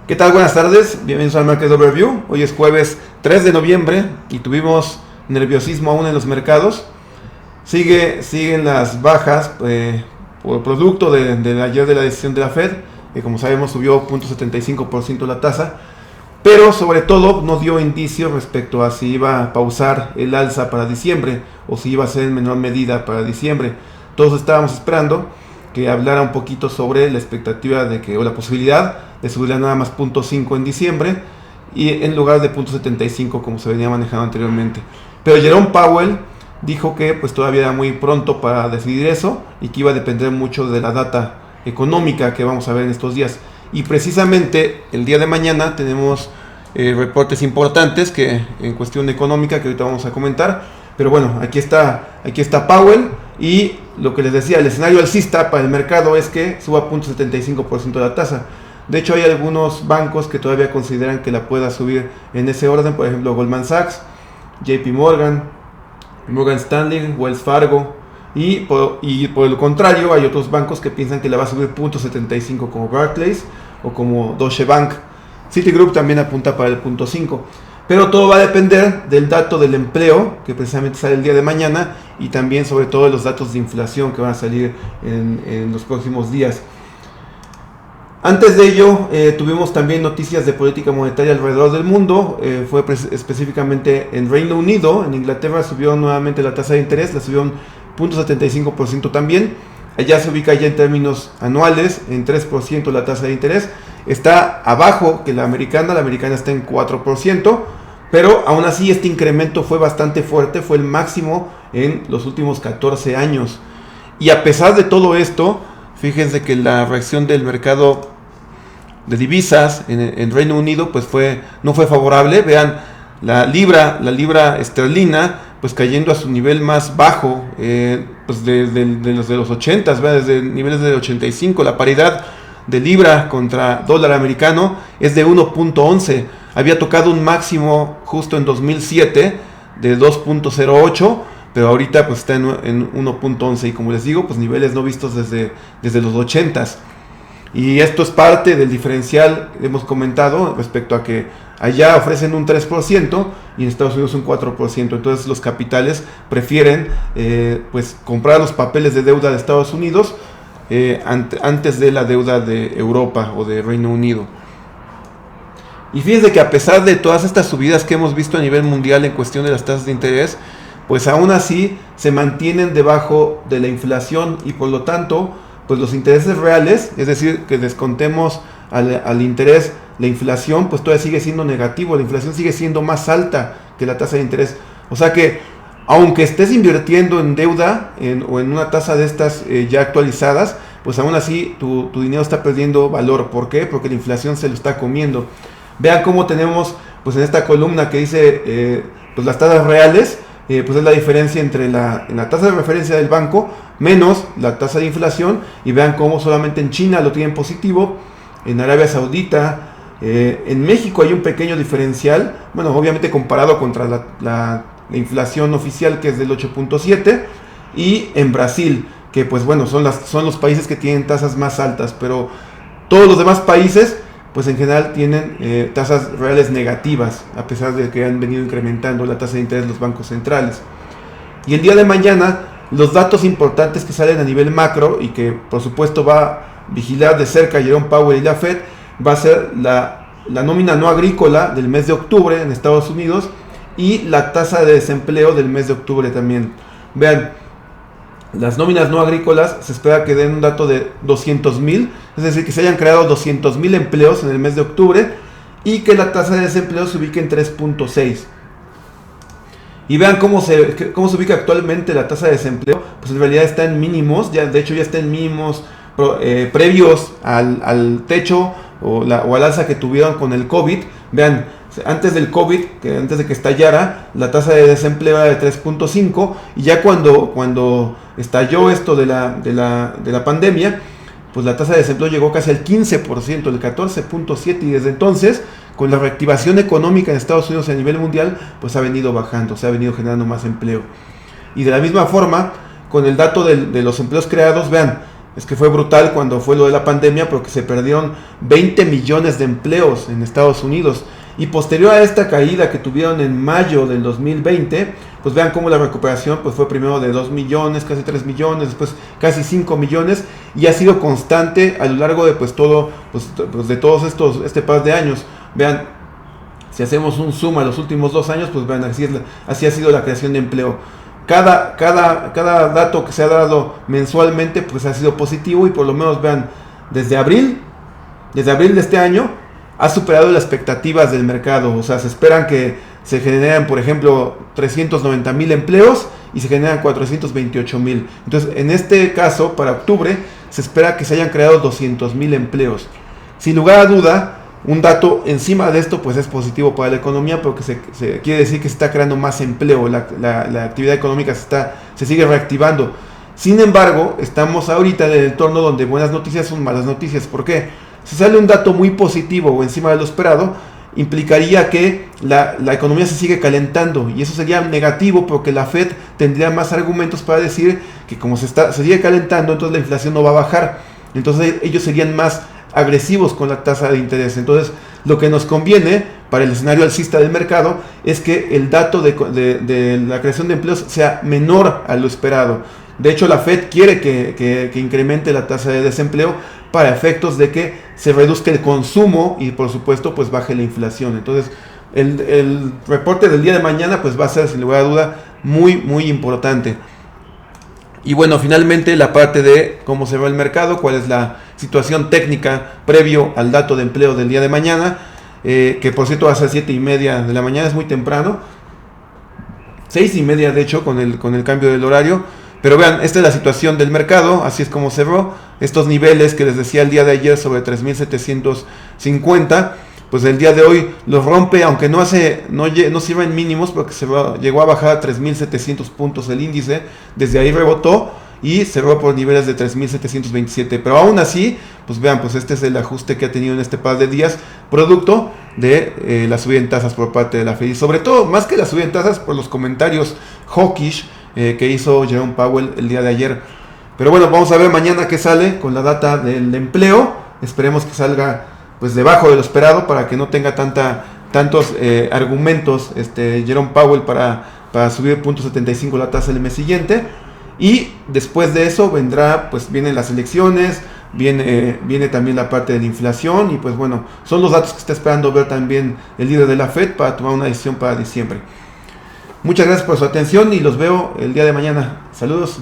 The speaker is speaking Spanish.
¿Qué tal? Buenas tardes, bienvenidos al Market Overview. Hoy es jueves 3 de noviembre y tuvimos nerviosismo aún en los mercados. Siguen las bajas por producto de ayer de la decisión de la Fed, que como sabemos subió 0.75% la tasa, pero sobre todo no dio indicios respecto a si iba a pausar el alza para diciembre o si iba a ser en menor medida para diciembre. Todos estábamos esperando que hablara un poquito sobre la expectativa de que, o la posibilidad de subir nada más 0.5 en diciembre y en lugar de 0.75 como se venía manejando anteriormente. Pero Jerome Powell dijo que pues todavía era muy pronto para decidir eso y que iba a depender mucho de la data económica que vamos a ver en estos días. Y precisamente el día de mañana tenemos reportes importantes que en cuestión económica que ahorita vamos a comentar. Pero bueno, aquí está Powell y lo que les decía, el escenario alcista para el mercado es que suba 0.75% la tasa. De hecho, hay algunos bancos que todavía consideran que la pueda subir en ese orden, por ejemplo Goldman Sachs, JP Morgan, Morgan Stanley, Wells Fargo, y por el contrario hay otros bancos que piensan que la va a subir 0.75 como Barclays o como Deutsche Bank. Citigroup también apunta para el 0.5. Pero todo va a depender del dato del empleo, que precisamente sale el día de mañana, y también sobre todo de los datos de inflación que van a salir en los próximos días. Antes de ello, tuvimos también noticias de política monetaria alrededor del mundo. Fue específicamente en Reino Unido. En Inglaterra subió nuevamente la tasa de interés, la subió un 0.75% también. Allá se ubica ya en términos anuales en 3% la tasa de interés. Está abajo que la americana está en 4%, pero aún así este incremento fue bastante fuerte, fue el máximo en los últimos 14 años. Y a pesar de todo esto, fíjense que la reacción del mercado de divisas en Reino Unido pues no fue favorable. Vean, la libra esterlina pues cayendo a su nivel más bajo pues de los 80, desde niveles de 85. La paridad de libra contra dólar americano es de 1.11. Había tocado un máximo justo en 2007 de 2.08, pero ahorita pues está en 1.11 y como les digo, pues niveles no vistos desde los 80s. Y esto es parte del diferencial que hemos comentado respecto a que allá ofrecen un 3% y en Estados Unidos un 4%. Entonces los capitales prefieren pues comprar los papeles de deuda de Estados Unidos antes de la deuda de Europa o de Reino Unido. Y fíjense que a pesar de todas estas subidas que hemos visto a nivel mundial en cuestión de las tasas de interés, pues aún así se mantienen debajo de la inflación y por lo tanto pues los intereses reales, es decir, que descontemos al interés, la inflación, pues todavía sigue siendo negativo, la inflación sigue siendo más alta que la tasa de interés. O sea que, aunque estés invirtiendo en deuda o en una tasa de estas ya actualizadas, pues aún así tu dinero está perdiendo valor. ¿Por qué? Porque la inflación se lo está comiendo. Vean cómo tenemos, pues en esta columna que dice, pues las tasas reales, pues es la diferencia entre la tasa de referencia del banco menos la tasa de inflación, y vean cómo solamente en China lo tienen positivo, en Arabia Saudita, en México hay un pequeño diferencial, bueno, obviamente comparado contra la inflación oficial que es del 8.7, y en Brasil, que pues bueno, son los países que tienen tasas más altas, pero todos los demás países pues en general tienen tasas reales negativas, a pesar de que han venido incrementando la tasa de interés de los bancos centrales. Y el día de mañana, los datos importantes que salen a nivel macro y que por supuesto va a vigilar de cerca Jerome Powell y la Fed, va a ser la nómina no agrícola del mes de octubre en Estados Unidos y la tasa de desempleo del mes de octubre también. Vean, las nóminas no agrícolas se espera que den un dato de 200,000, es decir, que se hayan creado 200,000 empleos en el mes de octubre y que la tasa de desempleo se ubique en 3.6. Y vean cómo se ubica actualmente la tasa de desempleo, pues en realidad está en mínimos, de hecho ya está en mínimos previos al techo o al alza que tuvieron con el COVID. Vean, antes del COVID, antes de que estallara, la tasa de desempleo era de 3.5 y ya cuando estalló esto de la pandemia, pues la tasa de desempleo llegó casi al 15%, el 14.7, y desde entonces, con la reactivación económica en Estados Unidos y a nivel mundial, pues ha venido bajando, se ha venido generando más empleo. Y de la misma forma, con el dato de los empleos creados, vean, es que fue brutal cuando fue lo de la pandemia, porque se perdieron 20 millones de empleos en Estados Unidos. Y posterior a esta caída que tuvieron en mayo del 2020, pues vean cómo la recuperación pues fue primero de 2 millones, casi 3 millones, después casi 5 millones, y ha sido constante a lo largo de pues todo, pues de todos este par de años. Vean, si hacemos un zoom a los últimos 2 años, pues vean, así ha sido la creación de empleo. Cada dato que se ha dado mensualmente pues ha sido positivo, y por lo menos vean, desde abril de este año ha superado las expectativas del mercado. O sea, se esperan que se generen, por ejemplo, 390,000 empleos y se generan 428,000. Entonces, en este caso, para octubre, se espera que se hayan creado 200,000 empleos. Sin lugar a duda, un dato encima de esto pues es positivo para la economía, porque se quiere decir que se está creando más empleo, la actividad económica se sigue reactivando. Sin embargo, estamos ahorita en el entorno donde buenas noticias son malas noticias. ¿Por qué? Si sale un dato muy positivo o encima de lo esperado, implicaría que la economía se sigue calentando, y eso sería negativo, porque la Fed tendría más argumentos para decir que como se sigue calentando, entonces la inflación no va a bajar. Entonces ellos serían más agresivos con la tasa de interés. Entonces lo que nos conviene para el escenario alcista del mercado es que el dato de la creación de empleos sea menor a lo esperado. De hecho, la Fed quiere que incremente la tasa de desempleo para efectos de que se reduzca el consumo y, por supuesto, pues baje la inflación. Entonces, el reporte del día de mañana pues va a ser, sin lugar a duda, muy, muy importante. Y bueno, finalmente la parte de cómo se va el mercado, cuál es la situación técnica previo al dato de empleo del día de mañana, que por cierto va a ser 7:30 de la mañana, es muy temprano, 6:30 de hecho con el cambio del horario. Pero vean, esta es la situación del mercado, así es como cerró. Estos niveles que les decía el día de ayer sobre 3,750, pues el día de hoy los rompe, aunque no sirva en mínimos, porque llegó a bajar a 3,700 puntos el índice. Desde ahí rebotó y cerró por niveles de 3,727. Pero aún así, pues vean, pues este es el ajuste que ha tenido en este par de días, producto de la subida en tasas por parte de la Fed. Y sobre todo, más que la subida en tasas, por los comentarios hawkish que hizo Jerome Powell el día de ayer. Pero bueno, vamos a ver mañana qué sale con la data del empleo. Esperemos que salga pues debajo de lo esperado, para que no tenga tantos argumentos Jerome Powell para subir 0.75 la tasa el mes siguiente. Y después de eso vienen las elecciones, viene también la parte de la inflación, y pues bueno, son los datos que está esperando ver también el líder de la Fed para tomar una decisión para diciembre. Muchas gracias por su atención y los veo el día de mañana. Saludos.